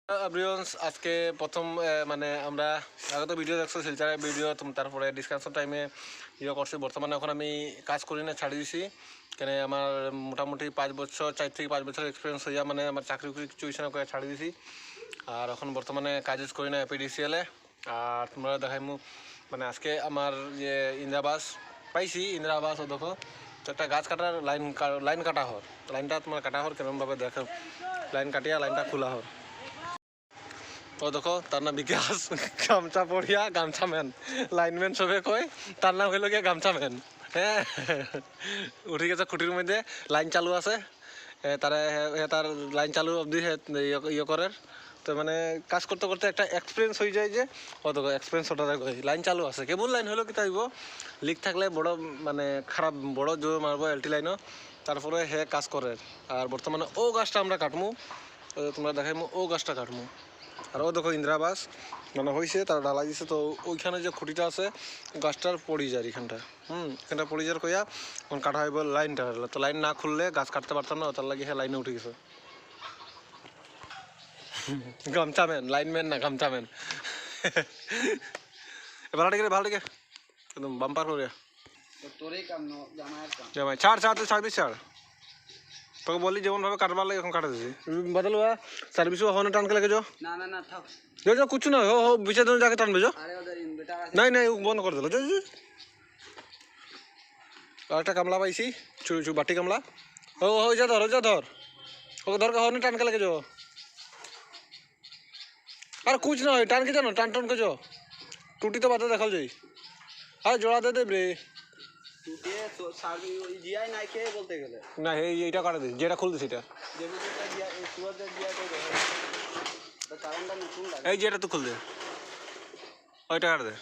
Everyone's আজকে প্রথম মানে আমরা আগে তো ভিডিও দেখছো শিলচরের ভিডিও তারপরে ডিসকাশন টাইমে ইয়ে করছি। বর্তমানে এখন আমি কাজ করি না, ছাড়ি দিছি। কেন আমার মোটামুটি 4 থেকে 5 বছর এক্সপিরিয়েন্স হইয়া মানে আমার চাকরি কিছু ইচ্ছা না করে ছাড়ি দিছি। আর এখন বর্তমানে কাজ করি না এপিডিসিএলে। আর তোমরা দেখাইমু মানে আজকে আমার যে ইন্দিরা পাইছি, ইন্দিরা আবাস দেখো তো একটা গাছ কাটার লাইন কাটা হর, লাইনটা তোমার কাটা হর কেরমভাবে দেখো, লাইন কাটিয়া লাইনটা খোলা হর। ও দেখো তার নাম বিকাশ, গামছা পড়িয়া গামছা ম্যান, লাইনম্যান সবে কয় তার নাম হইল গিয়ে গামছা ম্যান। হ্যাঁ, উঠি গেছে খুঁটির মধ্যে, লাইন চালু আছে, তারা তার লাইন চালু অবধি ইয়ে করার। তো মানে কাজ করতে করতে একটা এক্সপিরিয়েন্স হয়ে যায় যে অত এক্সপিরিয়েন্স ওটা লাইন চালু আছে। কেবল লাইন হলো কি তাইব লিক থাকলে বড় মানে খারাপ বড় জোর মারবো এলটি লাইনও, তারপরে হে কাজ করে। আর বর্তমানে ও গাছটা আমরা কাটমু, তোমরা দেখাইমু ও গাছটা কাটমু। আর ও দেখো ইন্দিরা আবাস মানে হয়েছে, তারা ঢালাই দিছে। তো ওইখানে যে খুঁটিটা আছে গাছটার পড়ি যায় এখানটা, এখানটা পড়ি যার কইয়া এখন কাটা হইব লাইনটা। তো লাইন না খুললে গাছ কাটতে পারতাম না, তার লাগে লাইনে উঠে গেছে। গামছা ম্যান, লাইনম্যান না গামছা ম্যান। ভালো ঠিক ভালো ঠিক একদম বাম্পার করে জামাই ছাড় তুই ছাড় দিস, ছাড়। তোকে বলি যেমনভাবে কাটবার লাগে এখন কাটা দিছি। বদল हुआ सर्विस होने टान के लेके जो ना था जो कुछ ना हो बीचे दोनों जाके टान भेजो। नहीं बंद कर दो जो একটা কামলা পাইছি, বাটি কামলা। ও যা ধর ওকে ধর के होने टान के लेके जो। अरे कुछ ना हो टान के जानो, टान के जो टूटी तो बात देखल जाई। अरे जोड़ा दे रे না, এইটা কাটা দিস, যেটা খুলতেছি এটা এই যেটা তো খুলতে ওইটা কাটা দে।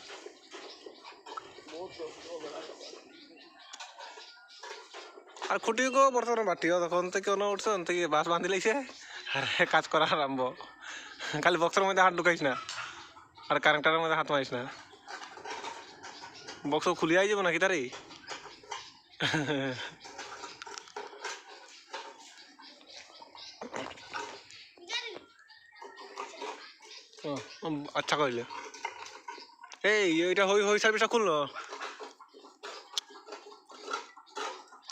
আর খুঁটিও বর্তমানে বাটিও তখন থেকে উঠছে, তখন থেকে বাস বাঁধি লাইছে আর কাজ করা আরম্ভ। খালি বক্সের মধ্যে হাত ঢুকাইস না আর কারেন্টারের মধ্যে হাত মারিস না, বক্স খুলিয়াই যাবো নাকি তারই। আচ্ছা কইলে এইটা হই সার্ভিসটা খুললো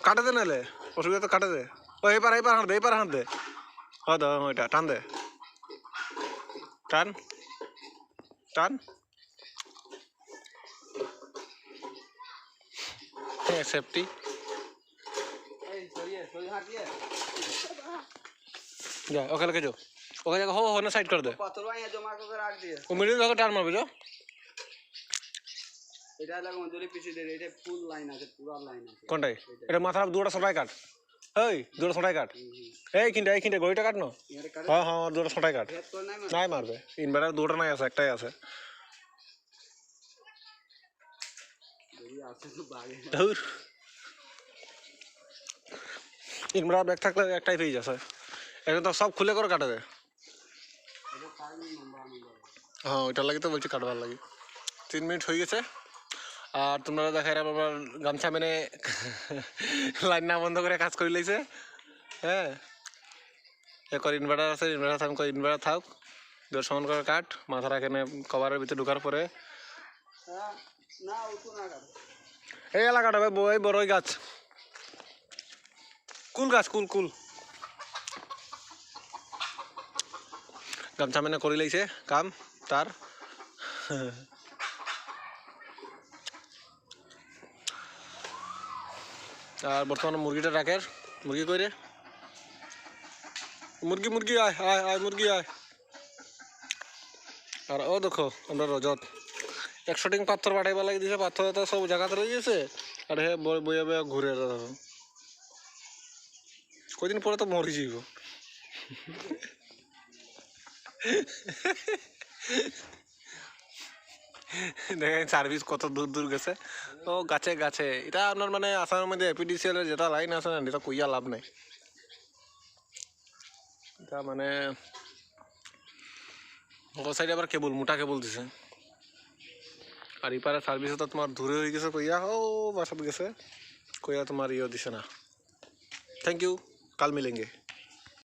কাটে দে, নাহলে অসুবিধা তো কাটে দে। ও এইবার হাঁট দে হ্যাঁ দে ওইটা টান দে, টান হ্যাঁ সেফটি। যা ওকে লেগে যাও, ওকে জায়গা हो ना साइड कर दे, वो मीडियम जाकर टान मारबे जो। এটা লাগো অঞ্জলি পিছে দে, এটা ফুল লাইন আছে, পুরো লাইন আছে। কোনটাই এটা মাথা দুটো ছটাই কাট, এই দুটো ছটাই কাট, এই কিনটা গড়িটা কাট না। হ্যাঁ দুটো ছটাই কাট, নাই মারবে ইনভার্টার দুটো নাই আছে, একটাই আছে। ইনভার্টার ব্যাগ থাকলে একটাই পেয়ে যাচ্ছে, এখন তো সব খুলে করে কাটে দেয়। হ্যাঁ ওইটার লাগে তো বলছি কাটবার লাগে। 3 মিনিট হয়ে গেছে আর তোমরা দেখাই আবার গামছা মেনে লাইন না বন্ধ করে কাজ করে লাইছে। হ্যাঁ একর ইনভার্টার আছে, ইনভার্টার থাক দূর সমান করে কাট, মাথা রাখে কভারের ভিতরে ঢুকার পরে এই এলাকাটা ওই বড় ওই গাছ, কুল গাছ কুল গামছা মেনে করে লাইছে কাম তার। আর বর্তমানে মুরগিটা রাখের, মুরগি করে মুরগি আয় মুরগি আয়। আর ও দেখো আমরা রজত 100 পাথর বাটাইবা লাগি দিছে, পাথর তো সব জায়গাতে রয়ে গেছে। আর হে বইয়া ঘুরে দেখো কদিন পরে তো মরি যাইব। দেখেন সার্ভিস কত দূর গেছে, ও গাছে। এটা আপনার মানে আসামের মধ্যে এপিডিসিএল এর যেটা লাইন আছে না, এটা কইয়া লাভ নাই। এটা মানে ও সাইডে আবার কেবল মোটা কেবল দিছে। আর ইপারে সার্ভিসে তো তোমার দূরে হয়ে গেছে কইয়া, ও বাসাত গেছে কইয়া তোমার ইয়ে দিছে না। থ্যাংক ইউ, কাল মিলেंगे।